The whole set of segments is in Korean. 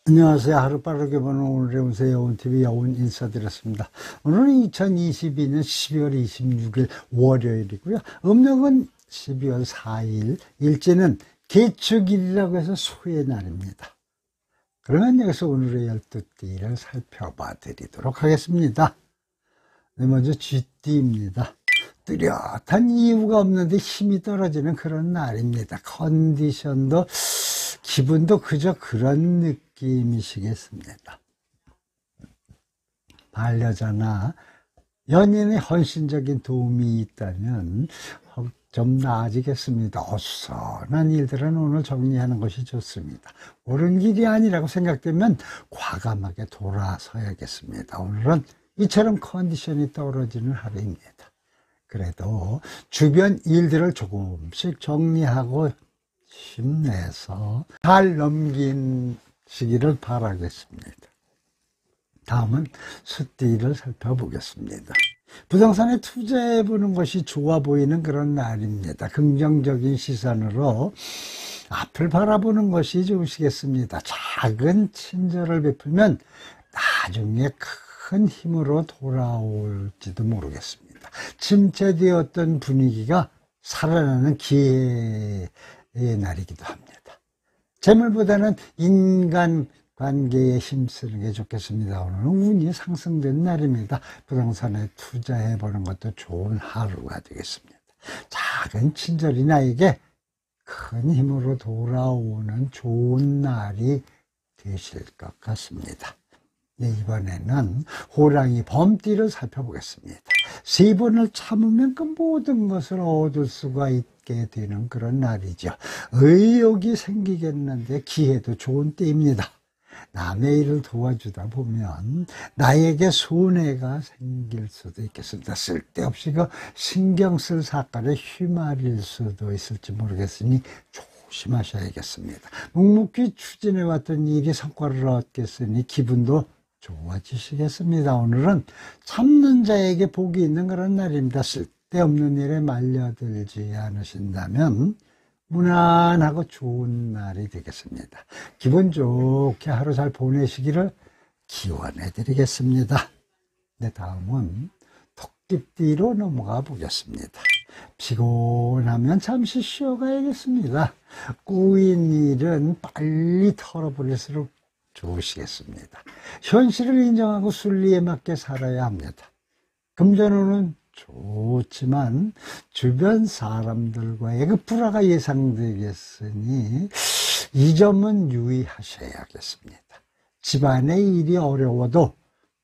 안녕하세요. 하루 빠르게 보는 오늘의 운세 여운TV 여운 인사드렸습니다. 오늘은 2022년 12월 26일 월요일이고요. 음력은 12월 4일, 일제는 개축일이라고 해서 소의 날입니다. 그러면 여기서 오늘의 12띠를 살펴봐 드리도록 하겠습니다. 네, 먼저 쥐띠입니다. 뚜렷한 이유가 없는데 힘이 떨어지는 그런 날입니다. 컨디션도 기분도 그저 그런 느낌이시겠습니다. 반려자나 연인의 헌신적인 도움이 있다면 좀 나아지겠습니다. 어수선한 일들은 오늘 정리하는 것이 좋습니다. 옳은 길이 아니라고 생각되면 과감하게 돌아서야겠습니다. 오늘은 이처럼 컨디션이 떨어지는 하루입니다. 그래도 주변 일들을 조금씩 정리하고 힘내서 잘 넘기시기를 바라겠습니다. 다음은 수띠를 살펴보겠습니다. 부동산에 투자해보는 것이 좋아 보이는 그런 날입니다. 긍정적인 시선으로 앞을 바라보는 것이 좋으시겠습니다. 작은 친절을 베풀면 나중에 큰 힘으로 돌아올지도 모르겠습니다. 침체되었던 분위기가 살아나는 기회의 날이기도 합니다. 재물보다는 인간관계에 힘쓰는 게 좋겠습니다. 오늘은 운이 상승된 날입니다. 부동산에 투자해보는 것도 좋은 하루가 되겠습니다. 작은 친절이 나에게 큰 힘으로 돌아오는 좋은 날이 되실 것 같습니다. 네, 이번에는 호랑이 범띠를 살펴보겠습니다. 3번을 참으면 그 모든 것을 얻을 수가 있게 되는 그런 날이죠. 의욕이 생기겠는데 기회도 좋은 때입니다. 남의 일을 도와주다 보면 나에게 손해가 생길 수도 있겠습니다. 쓸데없이 신경 쓸 사건에 휘말릴 수도 있을지 모르겠으니 조심하셔야겠습니다. 묵묵히 추진해왔던 일이 성과를 얻겠으니 기분도 좋아지시겠습니다. 오늘은 참는 자에게 복이 있는 그런 날입니다. 쓸데없는 일에 말려들지 않으신다면 무난하고 좋은 날이 되겠습니다. 기분 좋게 하루 잘 보내시기를 기원해 드리겠습니다. 네, 다음은 토끼띠로 넘어가 보겠습니다. 피곤하면 잠시 쉬어가야겠습니다. 꼬인 일은 빨리 털어버릴수록 좋으시겠습니다. 현실을 인정하고 순리에 맞게 살아야 합니다. 금전운은 좋지만 주변 사람들과의 그 불화가 예상되겠으니 이 점은 유의하셔야겠습니다. 집안의 일이 어려워도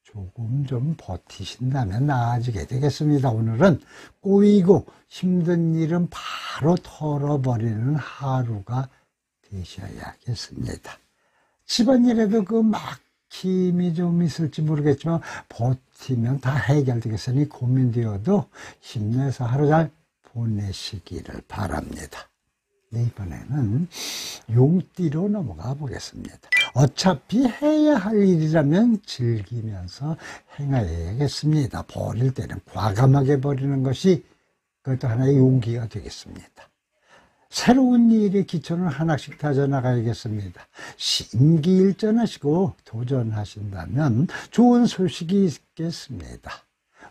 조금 좀 버티신다면 나아지게 되겠습니다. 오늘은 꼬이고 힘든 일은 바로 털어버리는 하루가 되셔야겠습니다. 집안일에도 그 막힘이 좀 있을지 모르겠지만 버티면 다 해결되겠으니 고민되어도 힘내서 하루 잘 보내시기를 바랍니다. 네, 이번에는 용띠로 넘어가 보겠습니다. 어차피 해야 할 일이라면 즐기면서 행해야겠습니다. 버릴 때는 과감하게 버리는 것이 그것도 하나의 용기가 되겠습니다. 새로운 일의 기초는 하나씩 다져나가야겠습니다. 심기일전하시고 도전하신다면 좋은 소식이 있겠습니다.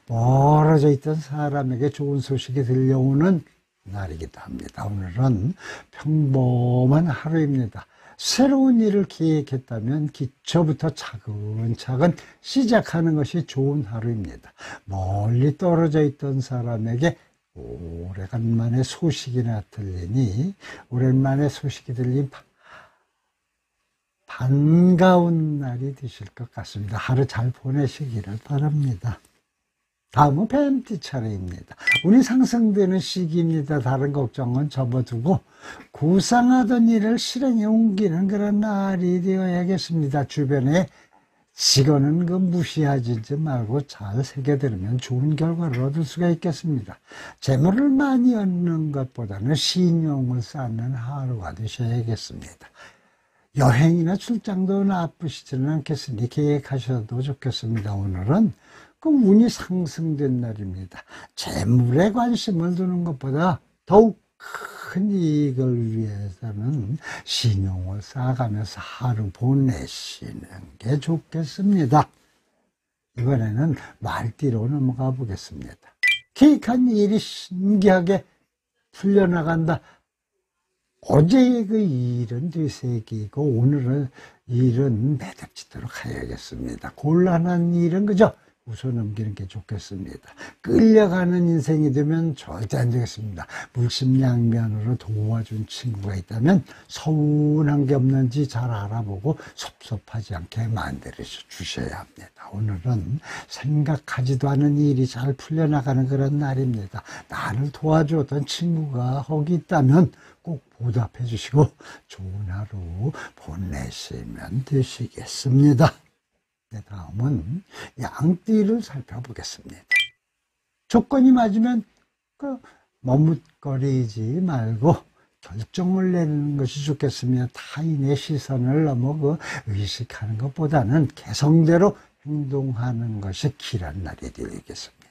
멀어져 있던 사람에게 좋은 소식이 들려오는 날이기도 합니다. 오늘은 평범한 하루입니다. 새로운 일을 계획했다면 기초부터 차근차근 시작하는 것이 좋은 하루입니다. 멀리 떨어져 있던 사람에게 오래간만에 소식이나 들리니 오랜만에 소식이 들린 반가운 날이 되실 것 같습니다. 하루 잘 보내시기를 바랍니다. 다음은 뱀띠 차례입니다. 운이 상승되는 시기입니다. 다른 걱정은 접어두고 구상하던 일을 실행에 옮기는 그런 날이 되어야겠습니다. 주변에 직원은 무시하지 말고 잘 새겨들으면 좋은 결과를 얻을 수가 있겠습니다. 재물을 많이 얻는 것보다는 신용을 쌓는 하루가 되셔야겠습니다. 여행이나 출장도 나쁘시지는 않겠으니 계획하셔도 좋겠습니다. 오늘은 운이 상승된 날입니다. 재물에 관심을 두는 것보다 더욱 큰 이익을 위해서는 신용을 쌓아가면서 하루 보내시는 게 좋겠습니다. 이번에는 말띠로 넘어가 보겠습니다. 계획한 일이 신기하게 풀려나간다. 어제의 그 일은 되새기고 오늘은 일은 매듭짓도록 해야겠습니다. 곤란한 일은 그저 웃어넘기는 게 좋겠습니다. 끌려가는 인생이 되면 절대 안 되겠습니다. 물심양면으로 도와준 친구가 있다면 서운한 게 없는지 잘 알아보고 섭섭하지 않게 만들어 주셔야 합니다. 오늘은 생각하지도 않은 일이 잘 풀려나가는 그런 날입니다. 나를 도와주었던 친구가 거기 있다면 꼭 보답해 주시고 좋은 하루 보내시면 되시겠습니다. 다음은 양띠를 살펴보겠습니다. 조건이 맞으면 머뭇거리지 말고 결정을 내는 것이 좋겠으며 타인의 시선을 너무 의식하는 것보다는 개성대로 행동하는 것이 길한 날이 되겠습니다.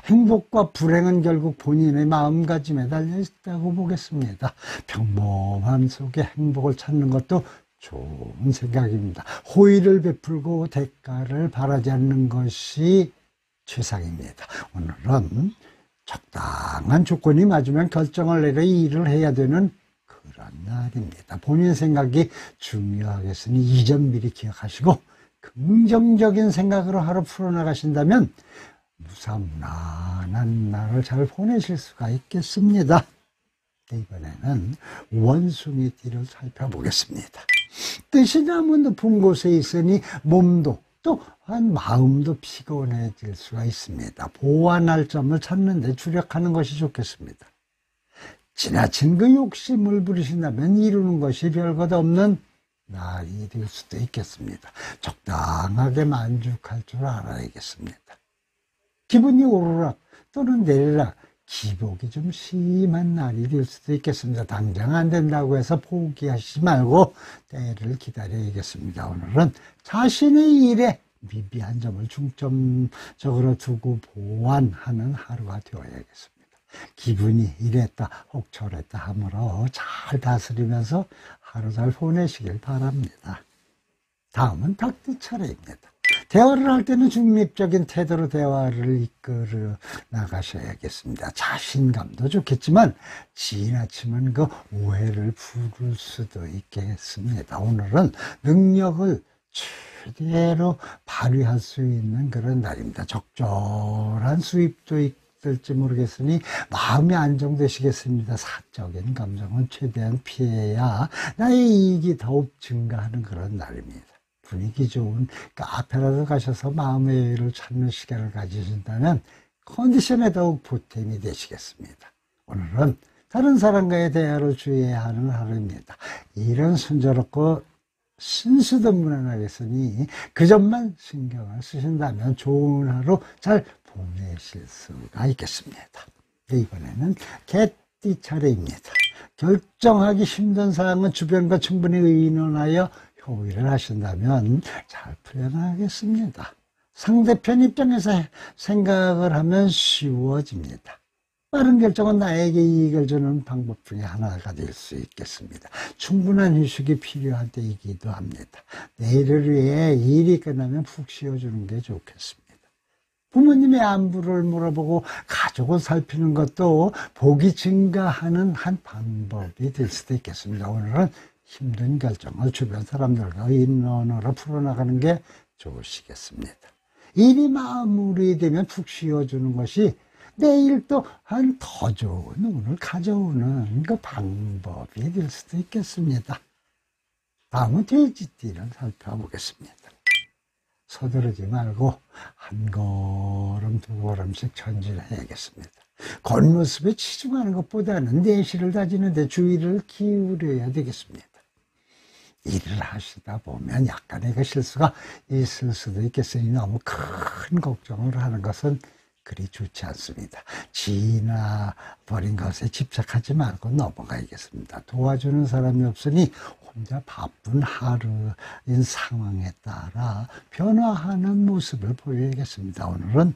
행복과 불행은 결국 본인의 마음가짐에 달려 있다고 보겠습니다. 평범함 속에 행복을 찾는 것도 좋은 생각입니다. 호의를 베풀고 대가를 바라지 않는 것이 최상입니다. 오늘은 적당한 조건이 맞으면 결정을 내려 일을 해야 되는 그런 날입니다. 본인 생각이 중요하겠으니 이점 미리 기억하시고 긍정적인 생각으로 하루 풀어나가신다면 무사무난한 날을 잘 보내실 수가 있겠습니다. 이번에는 원숭이띠를 살펴보겠습니다. 뜻이 너무 높은 곳에 있으니 몸도 또한 마음도 피곤해질 수가 있습니다. 보완할 점을 찾는 데 주력하는 것이 좋겠습니다. 지나친 그 욕심을 부리신다면 이루는 것이 별것 없는 날이 될 수도 있겠습니다. 적당하게 만족할 줄 알아야겠습니다. 기분이 오르락 또는 내리락 기복이 좀 심한 날이 될 수도 있겠습니다. 당장 안 된다고 해서 포기하시지 말고 때를 기다려야겠습니다. 오늘은 자신의 일에 미비한 점을 중점적으로 두고 보완하는 하루가 되어야겠습니다. 기분이 이랬다 혹 저랬다 하므로 잘 다스리면서 하루 잘 보내시길 바랍니다. 다음은 닭띠 차례입니다. 대화를 할 때는 중립적인 태도로 대화를 이끌어 나가셔야겠습니다. 자신감도 좋겠지만 지나치면 그 오해를 부를 수도 있겠습니다. 오늘은 능력을 최대로 발휘할 수 있는 그런 날입니다. 적절한 수입도 있을지 모르겠으니 마음이 안정되시겠습니다. 사적인 감정은 최대한 피해야 나의 이익이 더욱 증가하는 그런 날입니다. 분위기 좋은 카페라도 가셔서 마음의 여유를 찾는 시간을 가지신다면 컨디션에 더욱 보탬이 되시겠습니다. 오늘은 다른 사람과의 대화를 주의해야 하는 하루입니다. 일은 순조롭고 신수도 무난하겠으니 그 점만 신경을 쓰신다면 좋은 하루 잘 보내실 수가 있겠습니다. 이번에는 개띠 차례입니다. 결정하기 힘든 사항은 주변과 충분히 의논하여 협의를 하신다면 잘 풀려나가겠습니다. 상대편 입장에서 생각을 하면 쉬워집니다. 빠른 결정은 나에게 이익을 주는 방법 중에 하나가 될 수 있겠습니다. 충분한 휴식이 필요한 때이기도 합니다. 내일을 위해 일이 끝나면 푹 쉬어주는 게 좋겠습니다. 부모님의 안부를 물어보고 가족을 살피는 것도 복이 증가하는 한 방법이 될 수도 있겠습니다. 오늘은 힘든 결정을 주변 사람들과 의논으로 풀어나가는 게 좋으시겠습니다. 일이 마무리되면 푹 쉬어주는 것이 내일 또한 더 좋은 운을 가져오는 그 방법이 될 수도 있겠습니다. 다음은 돼지띠를 살펴보겠습니다. 서두르지 말고 한 걸음 두 걸음씩 전진해야겠습니다. 겉모습에 치중하는 것보다는 내실을 다지는 데 주의를 기울여야 되겠습니다. 일을 하시다 보면 약간의 그 실수가 있을 수도 있겠으니 너무 큰 걱정을 하는 것은 그리 좋지 않습니다. 지나버린 것에 집착하지 말고 넘어가야겠습니다. 도와주는 사람이 없으니 혼자 바쁜 하루인 상황에 따라 변화하는 모습을 보여야겠습니다. 오늘은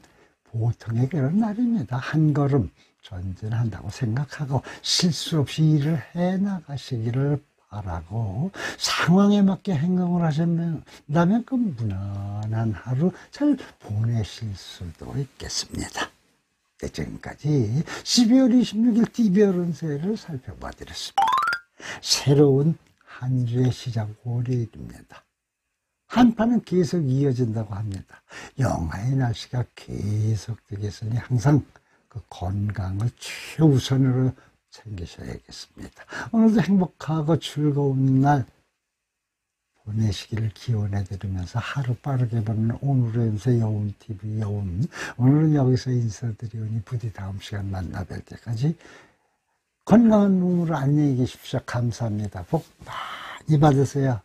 보통의 그런 날입니다. 한 걸음 전진한다고 생각하고 실수 없이 일을 해나가시기를 바라고, 상황에 맞게 행동을 하신다면 그 무난한 하루 잘 보내실 수도 있겠습니다. 네, 지금까지 12월 26일 TVR 운세를 살펴봐 드렸습니다. 새로운 한 주의 시작 월요일입니다. 한파는 계속 이어진다고 합니다. 영하의 날씨가 계속 되겠으니 항상 그 건강을 최우선으로 챙기셔야겠습니다. 오늘도 행복하고 즐거운 날 보내시기를 기원해 드리면서 하루 빠르게 보는 오늘의 운세 여운TV 여운, 오늘은 여기서 인사드리오니 부디 다음 시간 만나 뵐 때까지 건강한 몸으로 안녕히 계십시오. 감사합니다. 복 많이 받으세요.